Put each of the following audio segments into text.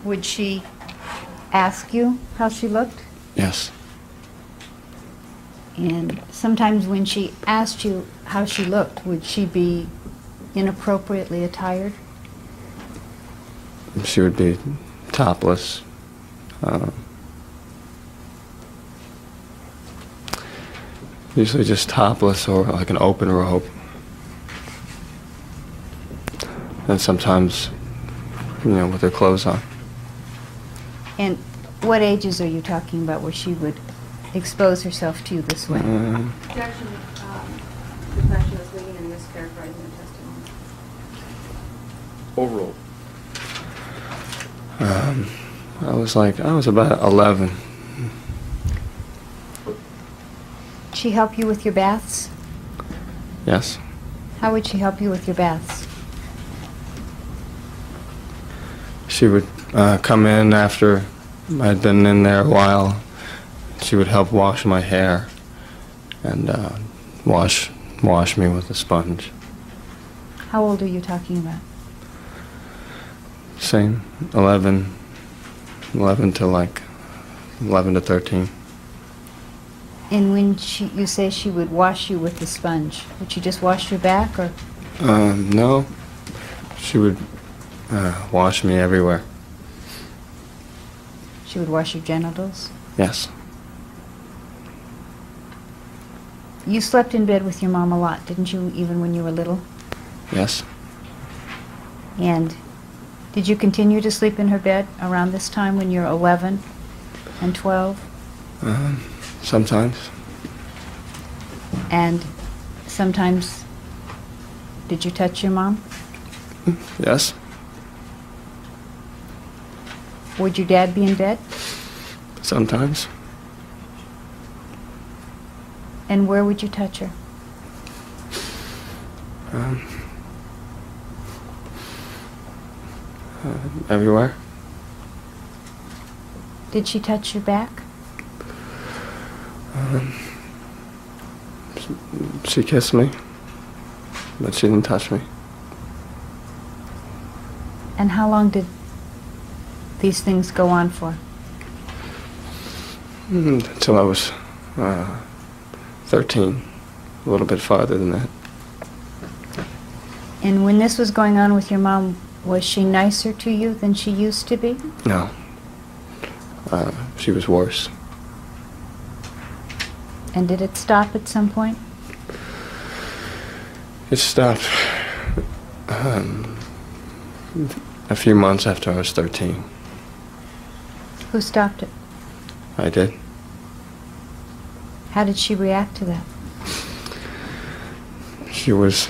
would she ask you how she looked? Yes. And sometimes when she asked you how she looked, would she be inappropriately attired? She would be topless. Usually just topless or like an open robe. And sometimes, you know, with her clothes on. And what ages are you talking about where she would expose herself to you this way? Objection. The question was leading and mischaracterizing the testimony. Overall. I was about 11. She help you with your baths? Yes. How would she help you with your baths? She would come in after I'd been in there a while. She would help wash my hair and wash me with a sponge. How old are you talking about? Same, 11 to like 11 to 13. And when you say she would wash you with the sponge, would she just wash your back, or? No, she would wash me everywhere. She would wash your genitals? Yes. You slept in bed with your mom a lot, didn't you, even when you were little? Yes. And did you continue to sleep in her bed around this time when you're 11 and 12? Sometimes. And sometimes, did you touch your mom? Yes. Would your dad be in bed? Sometimes. And where would you touch her? Everywhere. Did she touch your back? She kissed me, but she didn't touch me. And how long did these things go on for? Until I was 13, a little bit farther than that. And when this was going on with your mom, was she nicer to you than she used to be? No. She was worse. And did it stop at some point? It stopped a few months after I was 13. Who stopped it? I did. How did she react to that? She was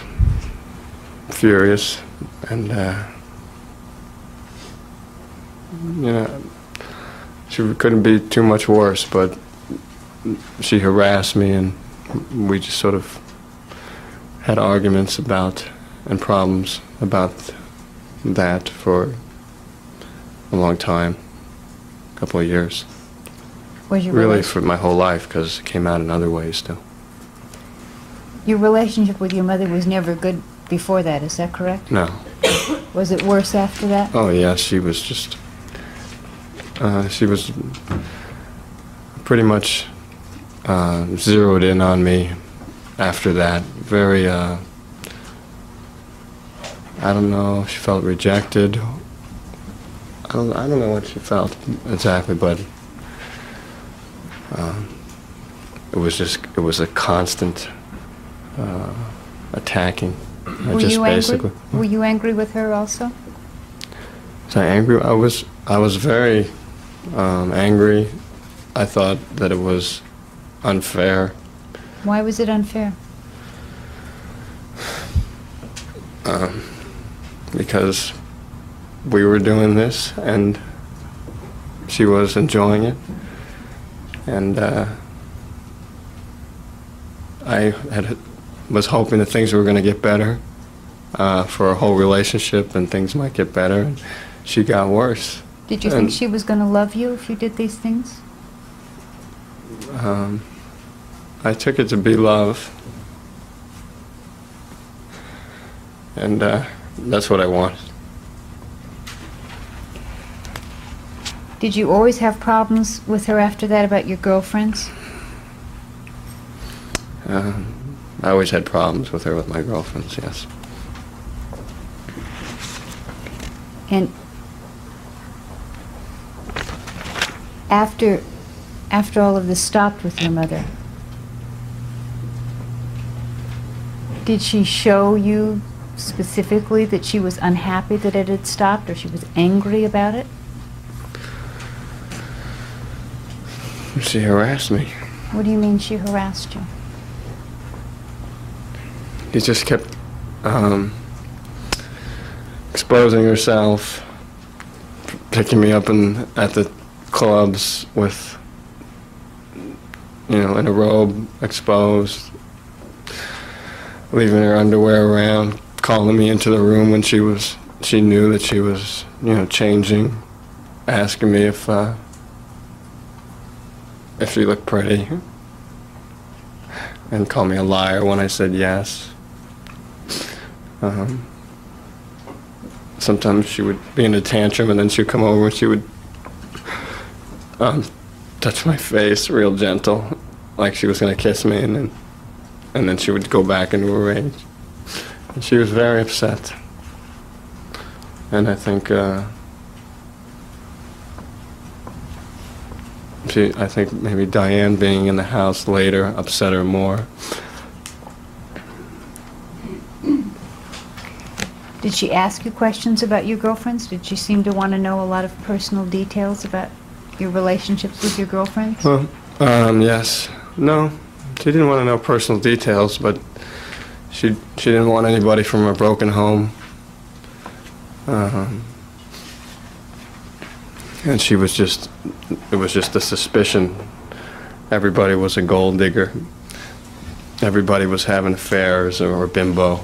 furious and, you know, she couldn't be too much worse, but she harassed me and we just sort of had arguments about and problems about that for a long time, a couple of years. Was your really for my whole life, because it came out in other ways too. Your relationship with your mother was never good before that, is that correct? No. Was it worse after that? Oh yeah, she was just, she was pretty much zeroed in on me after that. Very, I don't know, she felt rejected. I don't know what she felt exactly, but it was a constant attacking. Were you angry? Were you angry with her also? Was I angry? I was very angry. I thought that it was unfair. Why was it unfair? Because we were doing this and she was enjoying it, and I was hoping that things were going to get better for our whole relationship, and things might get better, and she got worse. Did you think she was going to love you if you did these things? I took it to be love, and that's what I wanted. Did you always have problems with her after that about your girlfriends? I always had problems with her with my girlfriends, yes. And after all of this stopped with your mother, did she show you specifically that she was unhappy that it had stopped, or she was angry about it? She harassed me. What do you mean she harassed you? She just kept exposing herself, picking me up at the clubs with, in a robe, exposed, leaving her underwear around, calling me into the room when she knew that she was, changing, asking me if she looked pretty, and called me a liar when I said yes. Sometimes she would be in a tantrum, and then she'd come over and she would touch my face real gentle, like she was going to kiss me, and then she would go back into a rage. And she was very upset. And I think I think maybe Diane being in the house later upset her more. Did she ask you questions about your girlfriends? Did she seem to want to know a lot of personal details about your relationships with your girlfriends? Well, yes. No, she didn't want to know personal details, but she didn't want anybody from a broken home. And it was just a suspicion. Everybody was a gold digger. Everybody was having affairs or a bimbo.